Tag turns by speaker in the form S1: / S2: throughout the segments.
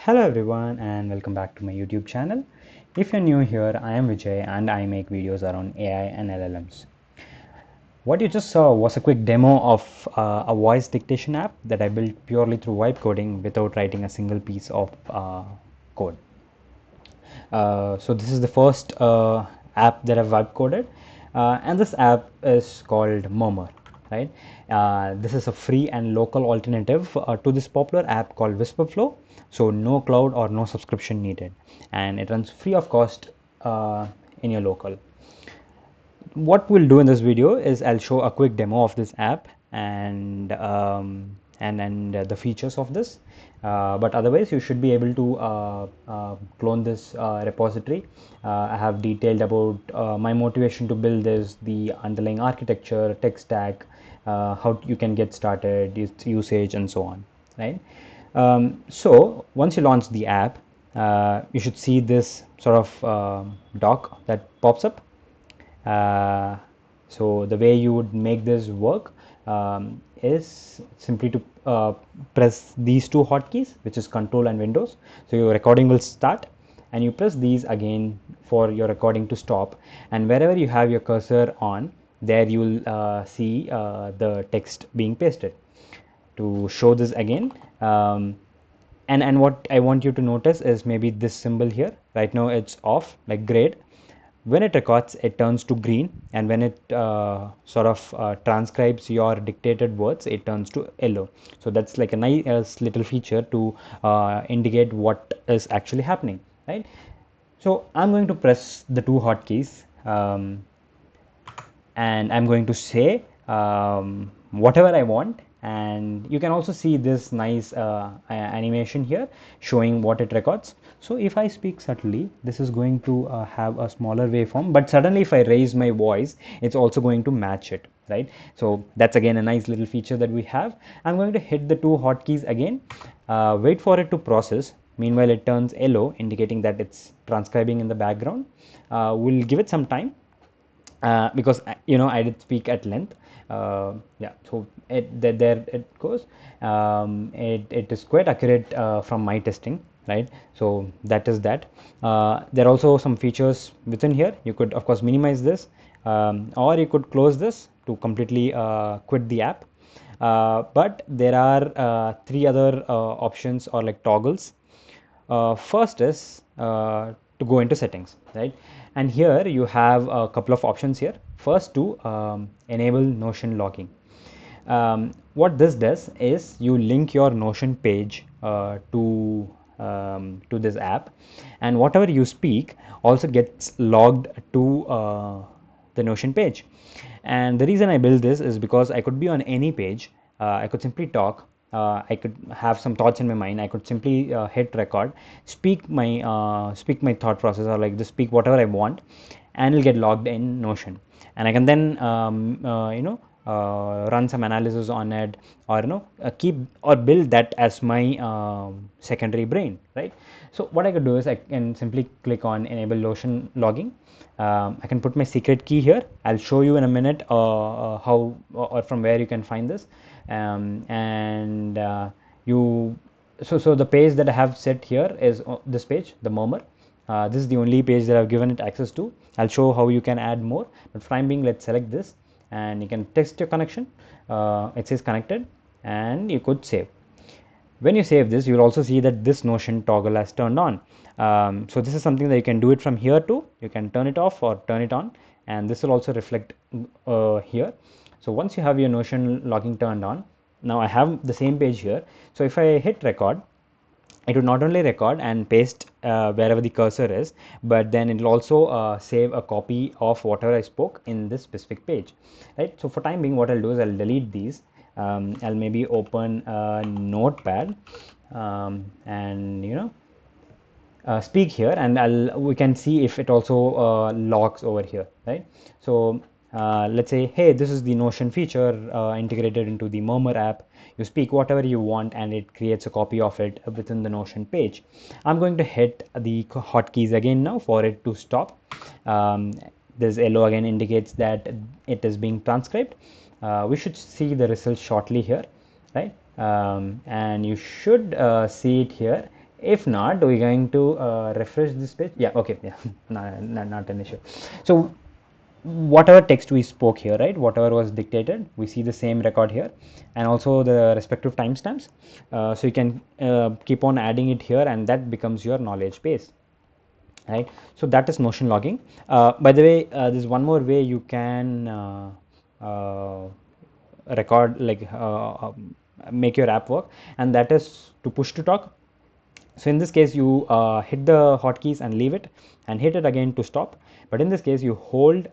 S1: Hello everyone and welcome back to my YouTube channel. If you're new here, I am Vijay and I make videos around AI and LLMs. What you just saw was a quick demo of a voice dictation app that I built purely through vibe coding without writing a single piece of code. So this is the first app that I've vibe coded, and this app is called Murmr, right? This is a free and local alternative to this popular app called Wispr Flow. So no cloud or no subscription needed, and it runs free of cost in your local. What we'll do in this video is I'll show a quick demo of this app and the features of this. But otherwise, you should be able to clone this repository. I have detailed about my motivation to build this, the underlying architecture, tech stack, how you can get started, its usage, and so on. Right. So once you launch the app, you should see this sort of dock that pops up. So the way you would make this work is simply to press these two hotkeys, which is Control and Windows. So your recording will start, and you press these again for your recording to stop. And wherever you have your cursor on, there you will see the text being pasted. To show this again, and what I want you to notice is maybe this symbol here. Right now it's off, like grayed. When it records, it turns to green, and when it sort of transcribes your dictated words, it turns to yellow. So that's like a nice little feature to indicate what is actually happening, right? So I'm going to press the two hotkeys, and I'm going to say whatever I want. And you can also see this nice animation here showing what it records. So if I speak subtly, this is going to have a smaller waveform, but suddenly if I raise my voice, it's also going to match it, right? So that's again a nice little feature that we have. I'm going to hit the two hotkeys again, wait for it to process. Meanwhile, it turns yellow, indicating that it's transcribing in the background. We'll give it some time, because I did speak at length. Yeah, so there it goes. It is quite accurate from my testing, right? So that is that. There are also some features within here. You could of course minimize this, or you could close this to completely quit the app. But there are three other options, or like toggles. First is to go into settings, right? And here you have a couple of options here. First, to enable Notion logging. What this does is you link your Notion page to this app, and whatever you speak also gets logged to the Notion page. And the reason I built this is because I could be on any page. I could simply talk. I could have some thoughts in my mind. I could simply hit record, speak my thought process, or like just speak whatever I want, and it'll get logged in Notion. And I can then run some analysis on it, or keep or build that as my secondary brain, right? So what I could do is I can simply click on enable Notion logging. I can put my secret key here. I'll show you in a minute how or from where you can find this. And you so the page that I have set here is this page, the Murmr. This is the only page that I've given it access to. I'll show how you can add more, but for time being, let's select this, and you can test your connection. It says connected, and you could save. When you save this, you will also see that this Notion toggle has turned on. So this is something that you can do it from here too. You can turn it off or turn it on, and this will also reflect here. So once you have your Notion logging turned on, now I have the same page here. So if I hit record, it will not only record and paste wherever the cursor is, but then it will also save a copy of whatever I spoke in this specific page, right? So for time being, what I'll do is I'll delete these. I'll maybe open a notepad, and speak here, and we can see if it also logs over here, right? So let's say, hey, this is the Notion feature integrated into the Murmr app. You speak whatever you want, and it creates a copy of it within the Notion page. I'm going to hit the hotkeys again now for it to stop. This yellow again indicates that it is being transcribed. We should see the results shortly here, right? And you should see it here If not, we're going to refresh this page. Yeah, okay, yeah, not an issue. So whatever text we spoke here, right, whatever was dictated, we see the same record here, and also the respective timestamps. So you can keep on adding it here, and that becomes your knowledge base, right? So that is notion logging. By the way, there's one more way you can uh, record, like make your app work, and that is to push to talk. So in this case, you hit the hotkeys and leave it, and hit it again to stop. But in this case, you hold,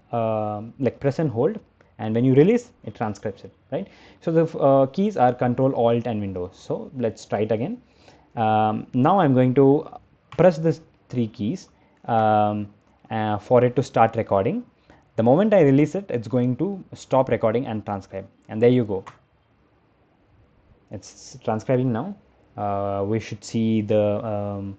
S1: like press and hold, and when you release, it transcribes it, right? So the keys are Control, Alt, and Windows. So let's try it again. Now I'm going to press this three keys for it to start recording. The moment I release it, it's going to stop recording and transcribe. And there you go. It's transcribing now. We should see the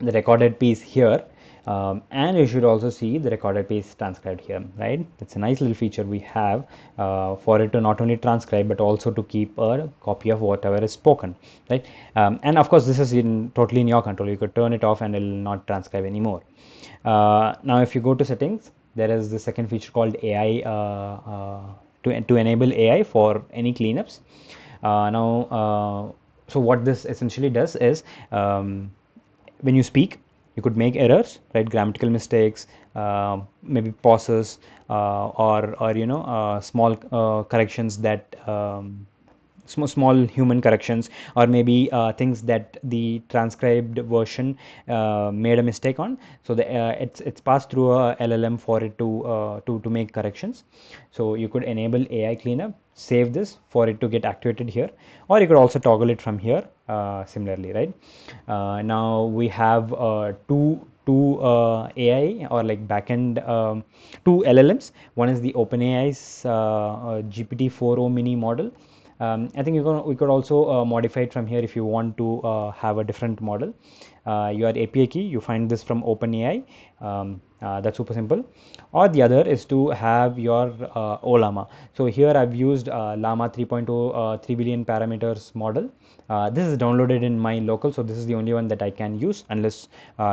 S1: recorded piece here, and you should also see the recorded piece transcribed here, right? It's a nice little feature we have for it to not only transcribe but also to keep a copy of whatever is spoken, right? And of course, this is totally in your control. You could turn it off and it will not transcribe anymore. Now if you go to settings, there is the second feature called AI, to enable AI for any cleanups. So what this essentially does is, when you speak, you could make errors, right? Grammatical mistakes, maybe pauses, or small corrections that small human corrections, or maybe things that the transcribed version made a mistake on. So it's passed through a LLM for it to make corrections. So you could enable AI cleanup, save this for it to get activated here, or you could also toggle it from here, similarly, right? Now we have two AI, or like backend, two LLMs. One is the OpenAI's GPT-4o mini model. I think we could also modify it from here if you want to have a different model. Your API key, you find this from OpenAI. That's super simple. Or the other is to have your OLlama. So here I've used Llama 3.0 3 billion parameters model. This is downloaded in my local, so this is the only one that I can use unless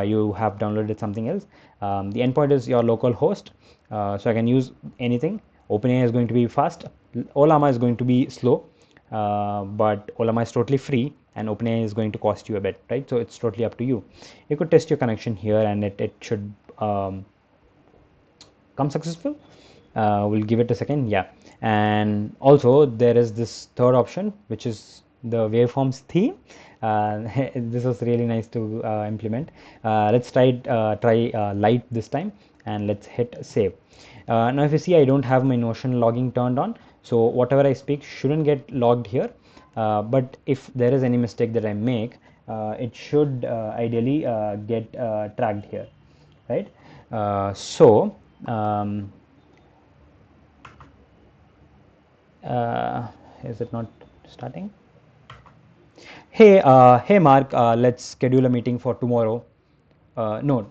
S1: you have downloaded something else. The endpoint is your local host, so I can use anything. OpenAI is going to be fast. OLlama is going to be slow, but OLlama is totally free, and OpenAI is going to cost you a bit, right? So it's totally up to you. You could test your connection here, and it should come successful. We'll give it a second. Yeah, and also there is this third option, which is the waveforms theme. This was really nice to implement. Let's try light this time, and let's hit save. Now if you see, I don't have my Notion logging turned on, so whatever I speak shouldn't get logged here, but if there is any mistake that I make, it should ideally get tracked here, right? So is it not starting? Hey Mark, let's schedule a meeting for tomorrow. No,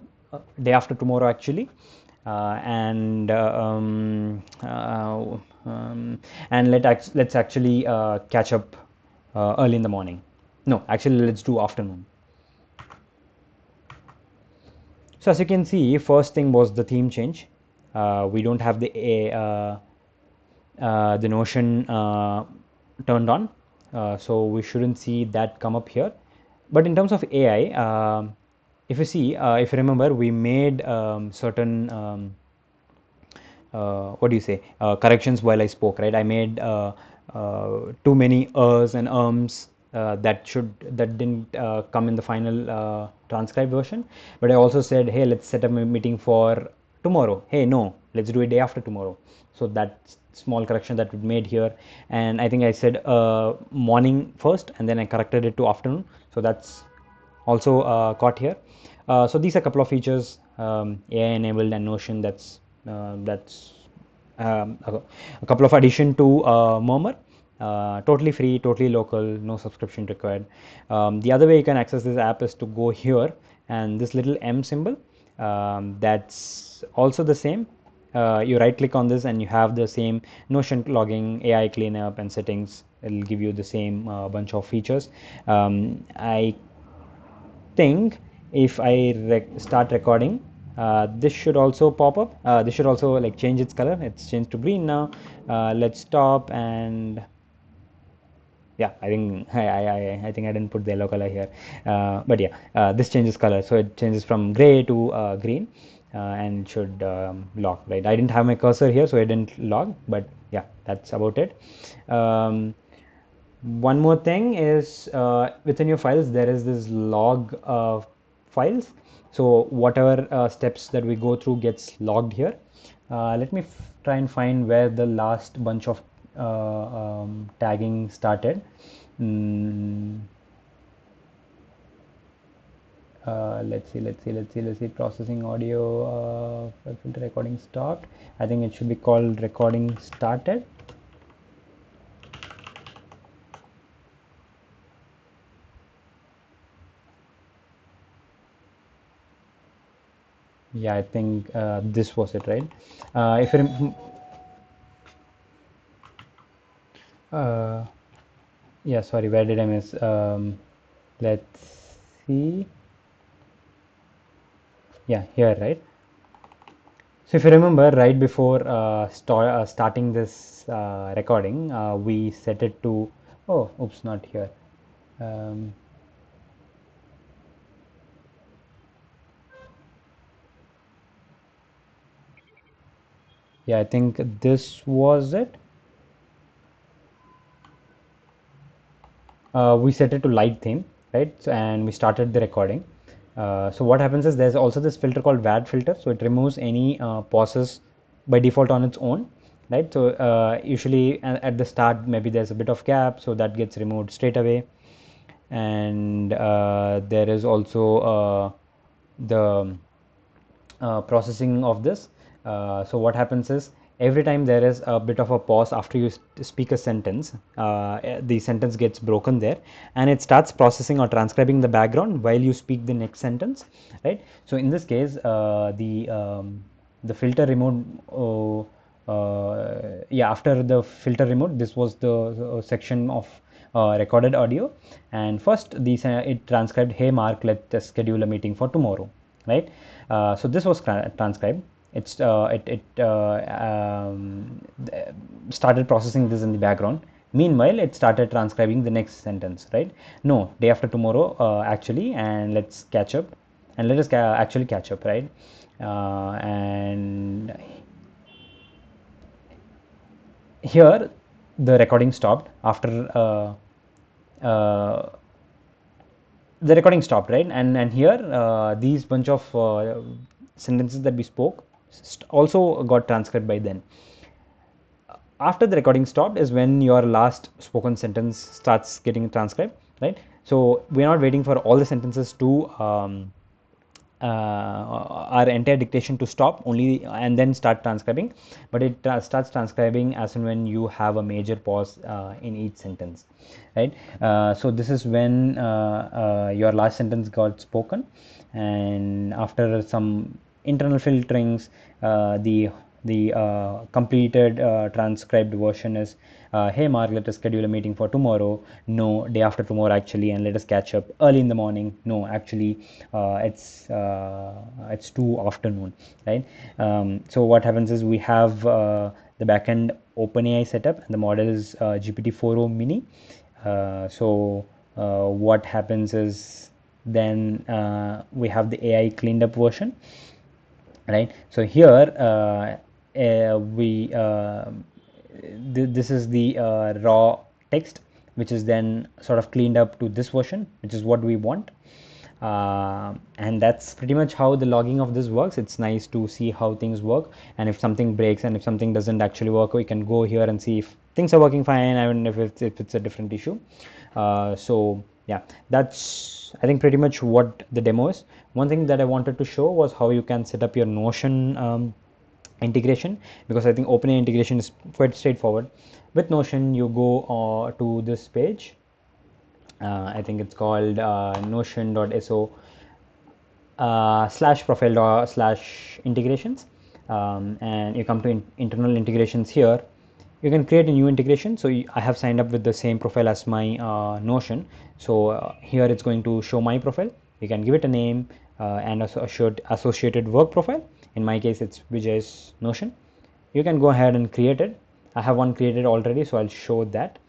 S1: day after tomorrow actually. And let's actually catch up early in the morning. No, actually let's do afternoon. So as you can see, first thing was the theme change. We don't have the Notion turned on, so we shouldn't see that come up here. But in terms of AI, if you see, if you remember, we made certain what do you say, corrections while I spoke, right? I made too many ers and ums that didn't come in the final transcribed version. But I also said, hey, let's set up a meeting for tomorrow. Hey, no, let's do it day after tomorrow. So that small correction that we made here, and I think I said morning first, and then I corrected it to afternoon. So that's also caught here. So these are a couple of features, AI enabled and Notion. That's a couple of addition to Murmr. Totally free, totally local, no subscription required. The other way you can access this app is to go here, and this little M symbol, that's also the same. you right click on this and you have the same Notion logging, AI cleanup, and settings. It'll give you the same bunch of features. I think if I start recording, this should also pop up. This should also like change its color. It's changed to green now. Let's stop, and yeah, I think I think I didn't put the yellow color here, but yeah, this changes color, so it changes from gray to green, and should log, right? I didn't have my cursor here, so I didn't log, but yeah, that's about it. One more thing is, within your files there is this log files. So whatever steps that we go through gets logged here. Let me try and find where the last bunch of tagging started. Mm, let's see. Processing audio, filter recording stopped. I think it should be called recording started. Yeah, I think this was it, right? If you uh, yeah, sorry, where did I miss? Let's see. Yeah, here, right? So if you remember, right before starting this recording, we set it to, oh, oops, not here. Um, yeah, I think this was it. We set it to light theme, right? So, and we started the recording. So what happens is there's also this filter called VAD filter. So it removes any pauses by default on its own, right? So usually at the start, maybe there's a bit of gap, so that gets removed straight away. And there is also the processing of this. So what happens is every time there is a bit of a pause after you speak a sentence, the sentence gets broken there, and it starts processing or transcribing the background while you speak the next sentence, right? So in this case, the filter removed. Yeah, after the filter removed, this was the section of recorded audio, and first these it transcribed, "Hey Mark, let's schedule a meeting for tomorrow," right? So this was transcribed. Started processing this in the background. Meanwhile, it started transcribing the next sentence, right? No, day after tomorrow, actually, and let's catch up, and let us actually catch up, right? And here the recording stopped after the recording stopped, right? And here these bunch of sentences that we spoke also got transcribed by then. After the recording stopped is when your last spoken sentence starts getting transcribed, right? So we're not waiting for all the sentences to our entire dictation to stop only and then start transcribing, but it starts transcribing as and when you have a major pause in each sentence, right? So this is when your last sentence got spoken, and after some internal filterings, the completed transcribed version is, "Hey Mark, let us schedule a meeting for tomorrow." No, day after tomorrow actually, and let us catch up early in the morning. No, actually, it's too afternoon, right? So what happens is we have the backend OpenAI setup, and the model is GPT-4o Mini. What happens is then we have the AI cleaned up version, right? So here we this is the raw text, which is then sort of cleaned up to this version, which is what we want. And that's pretty much how the logging of this works. It's nice to see how things work, and if something breaks and if something doesn't actually work, we can go here and see if things are working fine and if it's a different issue. So yeah, that's I think pretty much what the demo is. One thing that I wanted to show was how you can set up your Notion integration, because I think OpenAI integration is quite straightforward. With Notion, you go to this page. I think it's called notion.so /profile/integrations. and you come to internal integrations here. You can create a new integration. So I have signed up with the same profile as my Notion. So here it's going to show my profile. You can give it a name and associated work profile. In my case, it's Vijay's Notion. You can go ahead and create it. I have one created already, so I'll show that.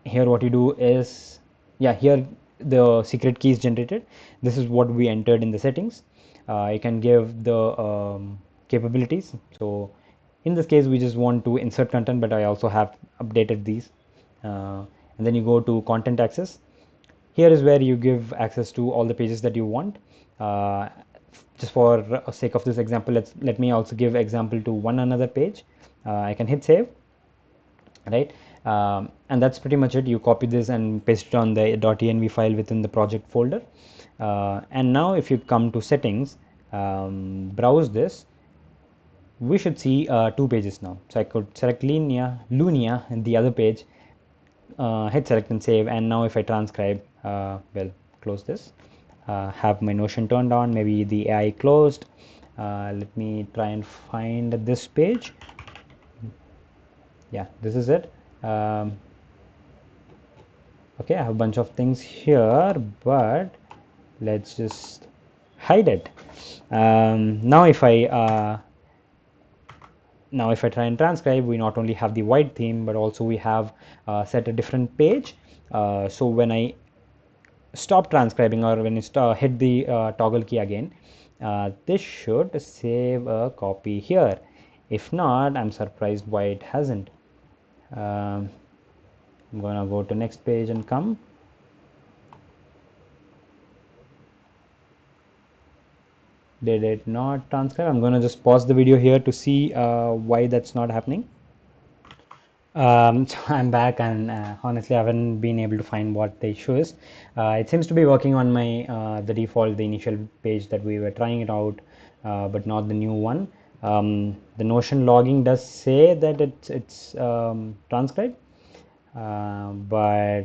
S1: Here what you do is, yeah, here the secret key is generated. This is what we entered in the settings. You can give the capabilities. So in this case we just want to insert content, but I also have updated these. And then you go to content access. Here is where you give access to all the pages that you want. Just for sake of this example, let me also give example to one another page. I can hit save, right? And that's pretty much it. You copy this and paste it on the .env file within the project folder. And now if you come to settings, browse this, we should see two pages now. So I could select Lunia and the other page, hit select and save. And now if I transcribe, well, close this, have my Notion turned on, maybe the AI closed. Let me try and find this page. Yeah, this is it. Okay, I have a bunch of things here, but let's just hide it. Now if I try and transcribe, we not only have the white theme, but also we have set a different page. So when I stop transcribing, or when you hit the toggle key again, this should save a copy here. If not, I'm surprised why it hasn't. I'm gonna go to next page and come. Did it not transcribe? I'm gonna just pause the video here to see why that's not happening. So I'm back, and honestly I haven't been able to find what the issue is. It seems to be working on my the initial page that we were trying it out, but not the new one. The Notion logging does say that it's transcribed, but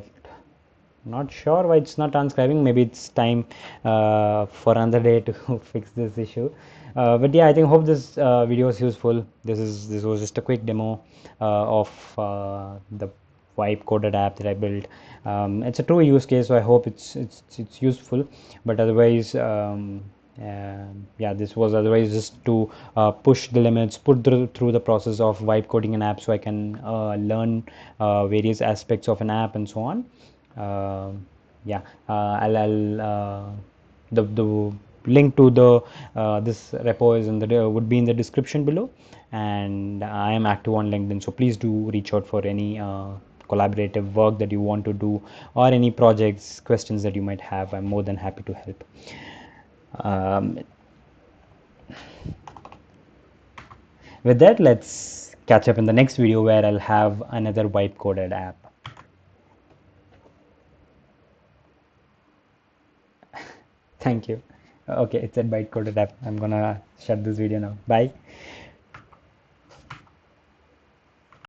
S1: not sure why it's not transcribing. Maybe it's time for another day to fix this issue. But yeah, I think hope this video is useful. This was just a quick demo of the wipe coded app that I built. It's a true use case, so I hope it's useful. But otherwise, yeah, this was otherwise just to push the limits, put through the process of wipe coding an app, so I can learn various aspects of an app and so on. Yeah, I'll the link to the this repo is in the would be in the description below, and I am active on LinkedIn, so please do reach out for any collaborative work that you want to do, or any projects, questions that you might have. I'm more than happy to help. With that, let's catch up in the next video where I'll have another wipe coded app. Thank you. Okay, it's a byte coded app. I'm gonna shut this video now. Bye.